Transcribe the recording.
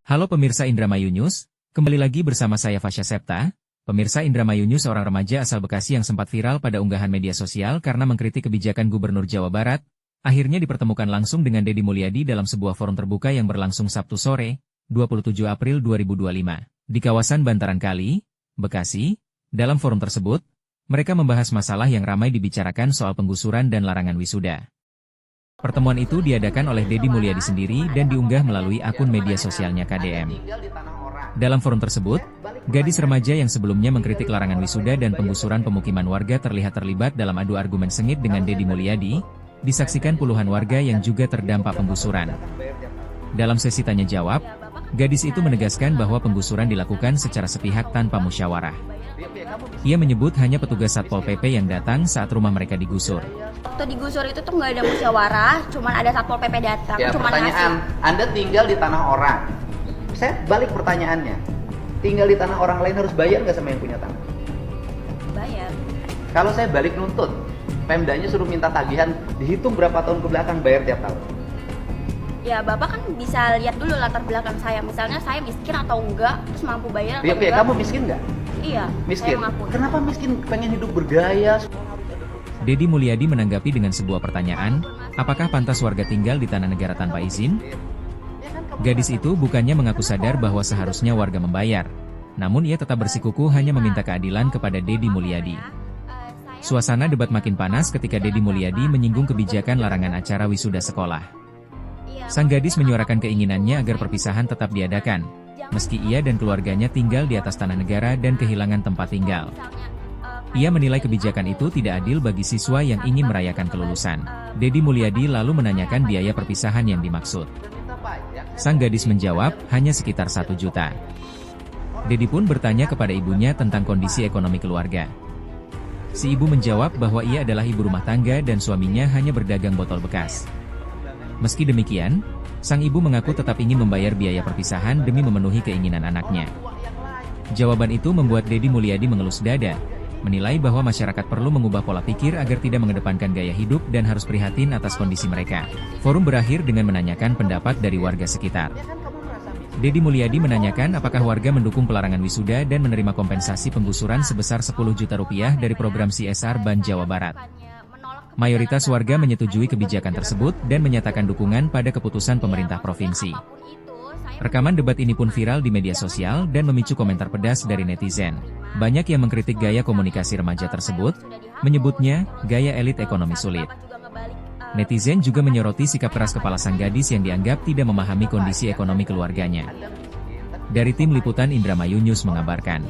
Halo pemirsa Indramayu News, kembali lagi bersama saya Fasya Septa. Pemirsa Indramayu News, seorang remaja asal Bekasi yang sempat viral pada unggahan media sosial karena mengkritik kebijakan Gubernur Jawa Barat, akhirnya dipertemukan langsung dengan Deddy Mulyadi dalam sebuah forum terbuka yang berlangsung Sabtu sore, 27 April 2025, di kawasan Bantaran Kali, Bekasi. Dalam forum tersebut, mereka membahas masalah yang ramai dibicarakan soal penggusuran dan larangan wisuda. Pertemuan itu diadakan oleh Deddy Mulyadi sendiri dan diunggah melalui akun media sosialnya KDM. Dalam forum tersebut, gadis remaja yang sebelumnya mengkritik larangan wisuda dan penggusuran pemukiman warga terlihat terlibat dalam adu argumen sengit dengan Deddy Mulyadi, disaksikan puluhan warga yang juga terdampak penggusuran. Dalam sesi tanya jawab, gadis itu menegaskan bahwa penggusuran dilakukan secara sepihak tanpa musyawarah. Ia menyebut hanya petugas Satpol PP yang datang saat rumah mereka digusur. Waktu digusur itu tuh nggak ada musyawarah, cuman ada Satpol PP datang, ya, cuman pertanyaan, Anda tinggal di tanah orang. Saya balik pertanyaannya. Tinggal di tanah orang lain harus bayar nggak sama yang punya tanah? bayar. Kalau saya balik nuntut, Pemdanya suruh minta tagihan, dihitung berapa tahun ke belakang, bayar tiap tahun. Ya Bapak kan bisa lihat dulu latar belakang saya, misalnya saya miskin atau enggak, terus mampu bayar atau enggak. Kamu miskin nggak? Iya, Miskin. saya mengaku. Kenapa miskin? Pengen hidup bergaya. Deddy Mulyadi menanggapi dengan sebuah pertanyaan, apakah pantas warga tinggal di tanah negara tanpa izin? Gadis itu bukannya mengaku sadar bahwa seharusnya warga membayar, namun ia tetap bersikukuh hanya meminta keadilan kepada Deddy Mulyadi. Suasana debat makin panas ketika Deddy Mulyadi menyinggung kebijakan larangan acara wisuda sekolah. Sang gadis menyuarakan keinginannya agar perpisahan tetap diadakan, meski ia dan keluarganya tinggal di atas tanah negara dan kehilangan tempat tinggal. Ia menilai kebijakan itu tidak adil bagi siswa yang ingin merayakan kelulusan. Deddy Mulyadi lalu menanyakan biaya perpisahan yang dimaksud. Sang gadis menjawab, hanya sekitar 1 juta. Deddy pun bertanya kepada ibunya tentang kondisi ekonomi keluarga. Si ibu menjawab bahwa ia adalah ibu rumah tangga dan suaminya hanya berdagang botol bekas. Meski demikian, sang ibu mengaku tetap ingin membayar biaya perpisahan demi memenuhi keinginan anaknya. Jawaban itu membuat Deddy Mulyadi mengelus dada, menilai bahwa masyarakat perlu mengubah pola pikir agar tidak mengedepankan gaya hidup dan harus prihatin atas kondisi mereka. Forum berakhir dengan menanyakan pendapat dari warga sekitar. Deddy Mulyadi menanyakan apakah warga mendukung pelarangan wisuda dan menerima kompensasi penggusuran sebesar 10 juta rupiah dari program CSR Ban Jawa Barat. Mayoritas warga menyetujui kebijakan tersebut dan menyatakan dukungan pada keputusan pemerintah provinsi. Rekaman debat ini pun viral di media sosial dan memicu komentar pedas dari netizen. Banyak yang mengkritik gaya komunikasi remaja tersebut, menyebutnya gaya elit ekonomi sulit. Netizen juga menyoroti sikap keras kepala sang gadis yang dianggap tidak memahami kondisi ekonomi keluarganya. Dari tim liputan Indramayu News mengabarkan.